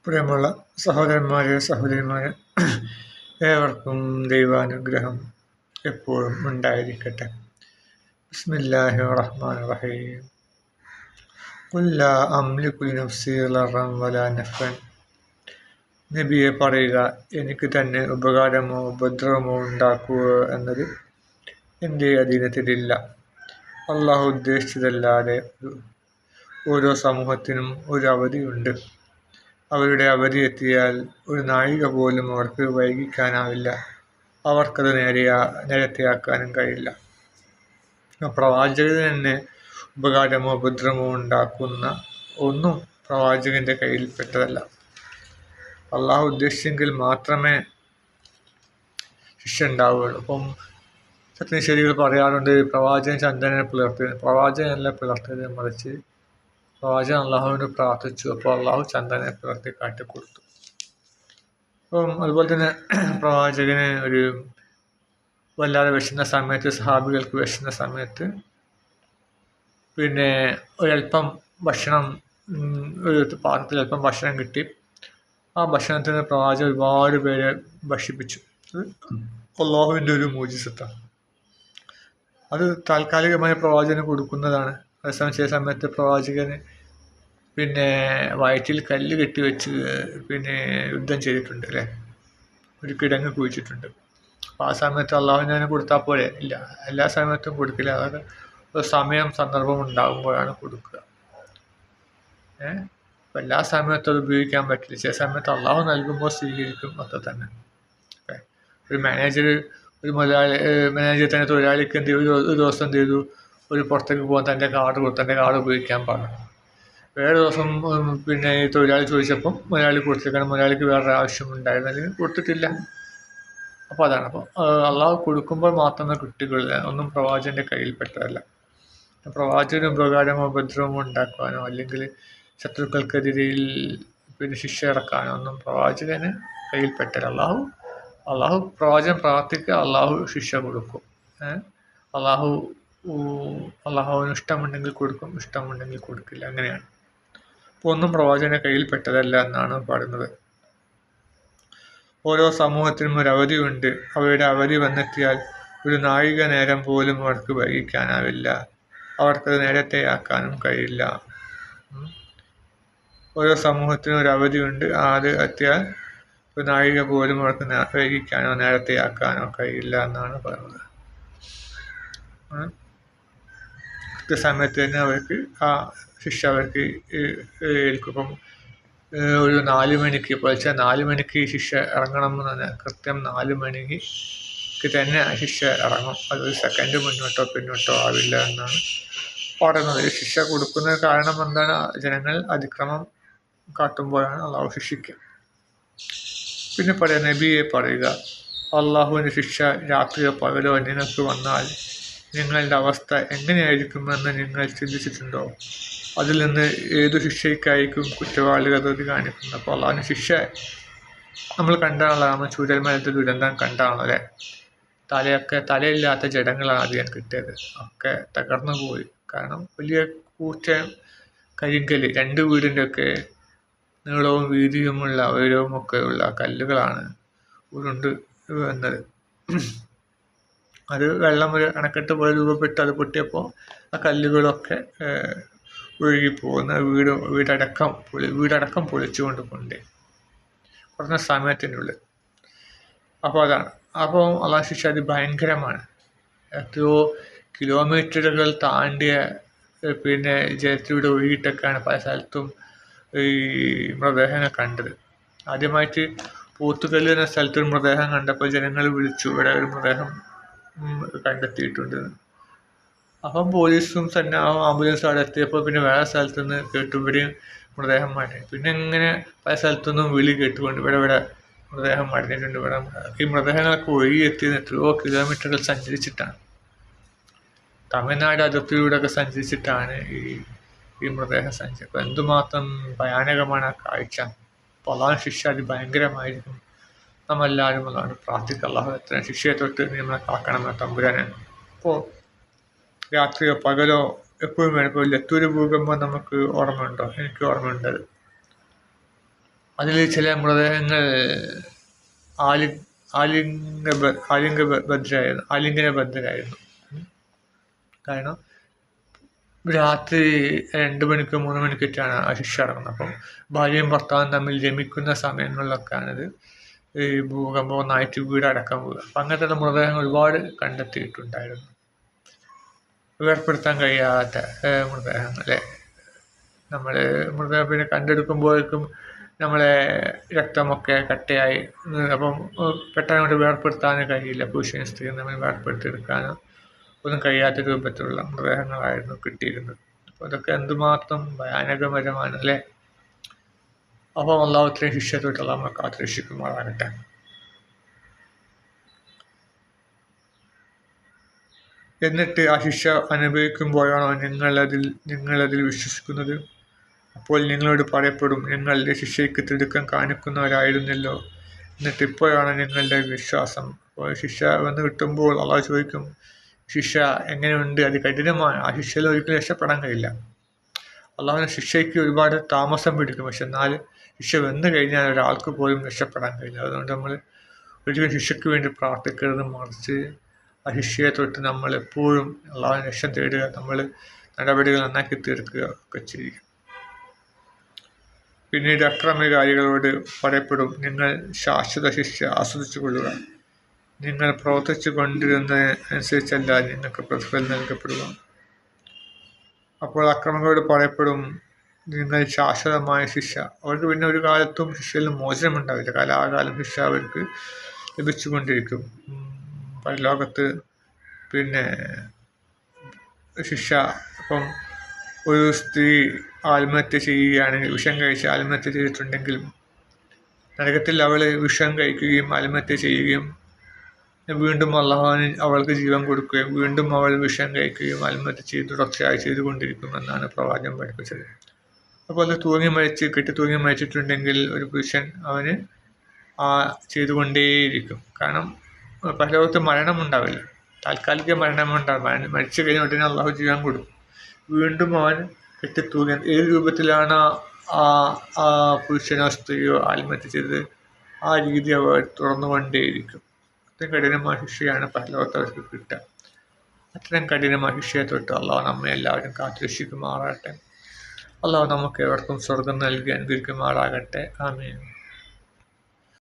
പ്രിയമുള്ള സഹോദരന്മാരെ, സഹോദരിമാരെ, ഏവർക്കും ദൈവാനുഗ്രഹം എപ്പോഴും ഉണ്ടായിരിക്കട്ടെ. ബിസ്മില്ലാഹിർ റഹ്മാനിർ റഹീം. ഖുൽ ലാ അംലികു ലിനഫ്സി ദർറൻ വലാ നഫ്അൻ. നബിയെ പറയുക, എനിക്ക് തന്നെ ഉപകാരമോ ഉപദ്രവമോ ഉണ്ടാക്കുക എന്നത് എൻ്റെ അധീനത്തിലില്ല. അള്ളാഹു ഉദ്ദേശിച്ചതല്ലാതെ ഓരോ സമൂഹത്തിനും ഒരു അവധിയുണ്ട്. അവരുടെ അവധി എത്തിയാൽ ഒരു നാഴിക പോലും അവർക്ക് വൈകിക്കാനാവില്ല. അവർക്കത് നേരത്തെയാക്കാനും കഴിയില്ല. പ്രവാചകന് തന്നെ ഉപകാരമോ ഉപദ്രവമോ ഉണ്ടാക്കുന്ന ഒന്നും പ്രവാചകന്റെ കയ്യിൽപ്പെട്ടതല്ല. അള്ളാഹു ഉദ്ദേശിച്ചെങ്കിൽ മാത്രമേ ശിക്ഷ ഉണ്ടാവുകയുള്ളൂ. അപ്പം സത്യനിഷേധികൾ പറയാറുണ്ട്, പ്രവാചകൻ ചന്ദ്രനെ പിളർത്തിയത്. പ്രവാചകനല്ല പിളർത്തിയത്, മറിച്ച് പ്രവാചകൻ അള്ളാഹുവിനോട് പ്രാർത്ഥിച്ചു. അപ്പോൾ അള്ളാഹു ചന്ദ്രനെ പിളർത്തി കാട്ടിക്കൊടുത്തു. അപ്പം അതുപോലെ തന്നെ പ്രവാചകന് ഒരു വല്ലാതെ വിശന്ന സമയത്ത്, സഹാബികൾക്ക് വിശന്ന സമയത്ത് ഒരല്പം ഭക്ഷണം, ഒരു പാത്രത്തിൽ അല്പം ഭക്ഷണം കിട്ടി. ആ ഭക്ഷണത്തിന് പ്രവാചകൻ ഒരുപാട് പേരെ ഭക്ഷിപ്പിച്ചു. അത് അള്ളാഹുവിൻ്റെ ഒരു മോചിസത്താണ്. അത് താൽക്കാലികമായി പ്രവാചകന് കൊടുക്കുന്നതാണ്. അതേസമയം ചില സമയത്ത് പ്രവാചകന് വയറ്റിൽ കല്ല് കെട്ടിവെച്ച് യുദ്ധം ചെയ്തിട്ടുണ്ട്, അല്ലേ? ഒരു കിടങ്ങ് കുഴിച്ചിട്ടുണ്ട്. അപ്പോൾ ആ സമയത്ത് അള്ളാഹുവിനെ കൊടുത്താൽ പോലെ ഇല്ല, എല്ലാ സമയത്തും കൊടുക്കില്ല. അതൊക്കെ ഒരു സമയം സന്ദർഭം ഉണ്ടാകുമ്പോഴാണ് കൊടുക്കുക. അപ്പം എല്ലാ സമയത്തും അത് ഉപയോഗിക്കാൻ പറ്റില്ല. ചില സമയത്ത് അള്ളാഹു നൽകുമ്പോൾ സ്വീകരിക്കും, അത്ര തന്നെ. ഒരു മാനേജർ തന്നെ തൊഴിലാളിക്ക് എന്ത് ചെയ്തു, ഒരു ദിവസം എന്ത് ചെയ്തു, ഒരു പുറത്തേക്ക് പോകാൻ തൻ്റെ കാർഡ് കൊടുത്തു. തൻ്റെ കാർഡ് ഉപയോഗിക്കാൻ പറഞ്ഞു. വേറെ ദിവസം ഈ തൊഴിലാളി ചോദിച്ചപ്പം മുതലാളി കൊടുത്തേക്കാണ്. മുതലാളിക്ക് വേറൊരു ആവശ്യമുണ്ടായിരുന്നു, അല്ലെങ്കിൽ കൊടുത്തിട്ടില്ല. അപ്പോൾ അതാണ്. അപ്പോൾ അള്ളാഹു കൊടുക്കുമ്പോൾ മാത്രമേ കിട്ടുകയുള്ളൂ. ഒന്നും പ്രവാചകൻ്റെ കയ്യിൽപ്പെട്ടതല്ല. പ്രവാചകന് ഉപകാരമോ ഉപദ്രവമോ ഉണ്ടാക്കുവാനോ അല്ലെങ്കിൽ ശത്രുക്കൾക്കെതിരെയിൽ ശിക്ഷ ഇറക്കാനോ ഒന്നും പ്രവാചകന് കയ്യിൽപ്പെട്ടല്ല. അള്ളാഹു പ്രവാചകൻ പ്രാർത്ഥിക്കുക, അള്ളാഹു ശിക്ഷ കൊടുക്കും. അള്ളാഹുവിന് ഇഷ്ടമുണ്ടെങ്കിൽ കൊടുക്കും, ഇഷ്ടമുണ്ടെങ്കിൽ കൊടുക്കില്ല, അങ്ങനെയാണ്. അപ്പോൾ ഒന്നും പ്രവാചകന്റെ കയ്യിൽപ്പെട്ടതല്ല എന്നാണ് പറയുന്നത്. ഓരോ സമൂഹത്തിനും ഒരു അവധിയുണ്ട്. അവയുടെ അവധി വന്നെത്തിയാൽ ഒരു നാഴിക നേരം പോലും അവർക്ക് വൈകിക്കാനാവില്ല. അവർക്കത് നേരത്തെയാക്കാനും കഴിയില്ല. ഓരോ സമൂഹത്തിനും ഒരു അവധിയുണ്ട്. അത് എത്തിയാൽ ഒരു നാഴിക പോലും അവർക്ക് വൈകിക്കാനോ നേരത്തെയാക്കാനോ കഴിയില്ല എന്നാണ് പറയുന്നത്. കൃത്യസമയത്ത് തന്നെ അവർക്ക് ആ ശിക്ഷ അവർക്ക് ഏൽക്കും. ഇപ്പം ഒരു 4 മണിക്ക് പൊളിച്ചാൽ 4 മണിക്ക് ശിക്ഷ ഇറങ്ങണമെന്ന് പറഞ്ഞാൽ കൃത്യം 4 മണിക്ക് തന്നെ ശിക്ഷ ഇറങ്ങും. അതൊരു സെക്കൻഡ് മുന്നോട്ടോ പിന്നോട്ടോ ആവില്ല എന്നാണ് പറയുന്നത്. ശിക്ഷ കൊടുക്കുന്ന കാരണം എന്താണ്? ജനങ്ങൾ അതിക്രമം കാട്ടുമ്പോഴാണ് അള്ളാഹു ശിക്ഷിക്കുക. നബിയെ പറയുക, അള്ളാഹുവിൻ്റെ ശിക്ഷ രാത്രിയോ പകലോ നിങ്ങൾക്ക് വന്നാൽ നിങ്ങളുടെ അവസ്ഥ എങ്ങനെയായിരിക്കുമെന്ന് നിങ്ങൾ ചിന്തിച്ചിട്ടുണ്ടോ? അതിൽ നിന്ന് ഏതു ശിക്ഷയ്ക്കായിരിക്കും കുറ്റവാളികൾ കാണിക്കുന്നത്? അപ്പോൾ അള്ളാഹുവിൻ്റെ ശിക്ഷ നമ്മൾ കണ്ടാണല്ലോ, നമ്മൾ ചൂരൽമലത്തെ ദുരന്തം കണ്ടാണല്ലോ, അല്ലേ? തലയില്ലാത്ത ജഡങ്ങളാണ് അധികം കിട്ടിയത്. ഒക്കെ തകർന്നു പോയി. കാരണം വലിയ കൂറ്റൻ കരിങ്കല്, 2 വീടിൻ്റെ ഒക്കെ നീളവും വീതിയുമുള്ള ഉയരവുമൊക്കെ ഉള്ള കല്ലുകളാണ് ഉരുണ്ട് വന്നത്. അത് വെള്ളം ഒരു അണക്കെട്ട് പോലെ രൂപപ്പെട്ട് അത് പൊട്ടിയപ്പോൾ ആ കല്ലുകളൊക്കെ ഒഴുകിപ്പോകുന്ന വീടടക്കം പൊളിച്ചുകൊണ്ട് കൊണ്ടേ കുറഞ്ഞ സമയത്തിനുള്ളിൽ. അപ്പോൾ അതാണ്. അപ്പോൾ അള്ളാഹു ശിക്ഷ അതിഭയങ്കരമാണ്. എത്രയോ കിലോമീറ്ററുകൾ താണ്ടിയ ജലത്തിലൂടെ ഒഴുകിയിട്ടൊക്കെയാണ് പല സ്ഥലത്തും ഈ മൃതദേഹങ്ങൾ കണ്ടത്. ആദ്യമായിട്ട് പോത്തുകല്ല് എന്ന സ്ഥലത്തൊരു മൃതദേഹം കണ്ടപ്പോൾ ജനങ്ങൾ വിളിച്ചു, ഇവിടെ ഒരു മൃതദേഹം കണ്ടെത്തിയിട്ടുണ്ട്. അപ്പം പോലീസും ആംബുലൻസും അവിടെ എത്തിയപ്പോൾ വേറെ സ്ഥലത്തു നിന്ന് കേട്ടു ഇവിടെയും മൃതദേഹം മടങ്ങി. ഇങ്ങനെ പല സ്ഥലത്തുനിന്നും വിളി കേട്ടുകൊണ്ട് ഇവിടെ മൃതദേഹം മടങ്ങിയിട്ടുണ്ട്. ഇവിടെ ഈ മൃതദേഹങ്ങളൊക്കെ ഒഴുകിയെത്തിയത് എത്രയോ കിലോമീറ്ററുകൾ സഞ്ചരിച്ചിട്ടാണ്. തമിഴ്നാട് അതിർത്തിയിലൂടെയൊക്കെ സഞ്ചരിച്ചിട്ടാണ് ഈ മൃതദേഹം സഞ്ചരിച്ചത്. അപ്പോൾ എന്തുമാത്രം ഭയാനകമാണ് ആ കാഴ്ച. അപ്പോൾ അള്ളാഹു ശിക്ഷ അതിഭയങ്കരമായിരിക്കും. നമ്മളെല്ലാവരും അതാണ് പ്രാർത്ഥിക്കുക, അള്ളാഹു എത്ര ശിക്ഷയെ തൊട്ട് നമ്മളെ കാക്കണമെന്ന് തമ്പുരാനെ. അപ്പോൾ രാത്രിയോ പകലോ എപ്പോഴും വേണം. ഇപ്പോൾ ലത്തൂർ ഭൂകമ്പം നമുക്ക് ഓർമ്മയുണ്ടോ? എനിക്ക് ഓർമ്മയുണ്ടത്. അതിൽ ചില മൃതദേഹങ്ങൾ ആലി ആലിംഗനബദ്ധരായിരുന്നു. കാരണം രാത്രി 2 മണിക്കോ 3 മണിക്കൊക്കെയാണ് ആ ശിക്ഷ ഇറങ്ങുന്നത്. അപ്പം ഭാര്യയും ഭർത്താവും തമ്മിൽ രമിക്കുന്ന സമയങ്ങളിലൊക്കെയാണിത് ഈ ഭൂകമ്പം ഒന്നായിട്ട് വീടടക്കം വീഴുക. അപ്പം അങ്ങനത്തെ മൃതദേഹങ്ങൾ ഒരുപാട് കണ്ടെത്തിയിട്ടുണ്ടായിരുന്നു. വേർപ്പെടുത്താൻ കഴിയാത്ത മൃതദേഹങ്ങൾ അല്ലേ. നമ്മൾ മൃതദേഹം പിന്നെ കണ്ടെടുക്കുമ്പോഴേക്കും നമ്മളെ രക്തമൊക്കെ കട്ടയായി, അപ്പം പെട്ടെന്ന് കൊണ്ട് വേർപ്പെടുത്താനും കഴിയില്ല. പുരുഷനും സ്ത്രീയും തമ്മിൽ വേർപ്പെടുത്തിയെടുക്കാനോ ഒന്നും കഴിയാത്ത രൂപത്തിലുള്ള മൃതദേഹങ്ങളായിരുന്നു കിട്ടിയിരുന്നത്. അപ്പോൾ അതൊക്കെ എന്തുമാത്രം ഭയാനകപരമാണ് അല്ലേ. അപ്പോൾ അല്ലാഹു ഇത്രയും ശിക്ഷ തൊട്ട് അല്ലാഹു നമ്മളെ കാത്തുരക്ഷിക്കുമാറാകട്ടെ. എന്നിട്ട് ആ ശിക്ഷ അനുഭവിക്കുമ്പോഴാണോ നിങ്ങളതിൽ വിശ്വസിക്കുന്നത്? അപ്പോൾ നിങ്ങളോട് പറയപ്പെടും, നിങ്ങളുടെ ശിക്ഷയ്ക്ക് തിടുക്കം കാണിക്കുന്നവരായിരുന്നല്ലോ, എന്നിട്ട് ഇപ്പോഴാണ് നിങ്ങളുടെ വിശ്വാസം. അപ്പോൾ ശിക്ഷ വന്ന് കിട്ടുമ്പോൾ അള്ളാഹു ചോദിക്കും, ശിക്ഷ എങ്ങനെയുണ്ട്? അത് കഠിനമാണ്. ആ ശിക്ഷയിൽ ഒരിക്കലും രക്ഷപ്പെടാൻ കഴിയില്ല. അള്ളാഹുവിൻ്റെ ശിക്ഷയ്ക്ക് ഒരുപാട് താമസം പിടിക്കും. പക്ഷെ എന്നാൽ ശിക്ഷ വന്നു കഴിഞ്ഞാൽ ഒരാൾക്ക് പോലും രക്ഷപ്പെടാൻ കഴിയില്ല. അതുകൊണ്ട് നമ്മൾ ഒരിക്കലും ശിക്ഷയ്ക്ക് വേണ്ടി പ്രാർത്ഥിക്കരുത്. മറിച്ച് ആ ശിക്ഷയെ തൊട്ട് നമ്മൾ എപ്പോഴും അള്ളാഹുവിനെ രക്ഷ തേടുക, നമ്മൾ നടപടികൾ നന്നാക്കി തീർക്കുക ഒക്കെ ചെയ്യുക. പിന്നീട് അക്രമകാരികളോട് പറയപ്പെടും, നിങ്ങൾ ശാശ്വത ശിക്ഷ ആസ്വദിച്ചു കൊള്ളുക. നിങ്ങൾ പ്രവർത്തിച്ചു കൊണ്ടിരുന്നതനുസരിച്ചല്ല നിങ്ങൾക്ക് പ്രതിഫലം നൽകപ്പെടുക. അപ്പോൾ അക്രമികളോട് പറയപ്പെടും, നിങ്ങൾ ശാശ്വതമായ ശിക്ഷ. അവർക്ക് പിന്നെ ഒരു കാലത്തും ശിക്ഷയിൽ മോചനമുണ്ടാവില്ല. കാലാകാലം ശിക്ഷ അവർക്ക് ലഭിച്ചുകൊണ്ടിരിക്കും. പരലോകത്ത് പിന്നെ ശിക്ഷ, ഇപ്പം ഒരു സ്ത്രീ ആത്മഹത്യ ചെയ്യുകയാണെങ്കിൽ, വിഷം കഴിച്ച് ആത്മഹത്യ ചെയ്തിട്ടുണ്ടെങ്കിൽ നരകത്തിൽ അവൾ വിഷം കഴിക്കുകയും ആത്മഹത്യ ചെയ്യുകയും വീണ്ടും അള്ളാഹുവിന് അവൾക്ക് ജീവൻ കൊടുക്കുകയും വീണ്ടും അവൾ വിഷം കഴിക്കുകയും ആത്മഹത്യ തുടർച്ചയായി ചെയ്തുകൊണ്ടിരിക്കുമെന്നാണ് പ്രവാചകൻ പഠിപ്പിച്ചത്. അപ്പോൾ അത് തൂങ്ങി മരിച്ചിട്ടുണ്ടെങ്കിൽ ഒരു പുരുഷൻ അവന് ചെയ്തുകൊണ്ടേയിരിക്കും. കാരണം പരലോകത്ത് മരണമുണ്ടാവില്ല, താൽക്കാലിക മരണമുണ്ടാവും. മരിച്ചു കഴിഞ്ഞ ഉടനെ അള്ളാഹു ജീവൻ കൊടുക്കും. വീണ്ടും അവൻ കെട്ടിത്തൂങ്ങി ഏത് രൂപത്തിലാണ് ആ പുരുഷനോ സ്ത്രീയോ ആത്മഹത്യ ചെയ്തത് ആ രീതി അവർ തുറന്നുകൊണ്ടേയിരിക്കും. അത്രയും കഠിനമായ ശിക്ഷയാണ് പരലോകത്ത് അവർക്ക് കിട്ടുക. അത്രയും കഠിനമായ ശിക്ഷയെ തൊട്ട് അള്ളാഹു നമ്മെ എല്ലാവരും കാത്തുരക്ഷിക്കുമാറാകട്ടെ. അള്ളാഹു നമുക്ക് ഏവർക്കും സ്വർഗം നൽകി അനുഗ്രഹിക്കുമാറാകട്ടെ. ആമീൻ.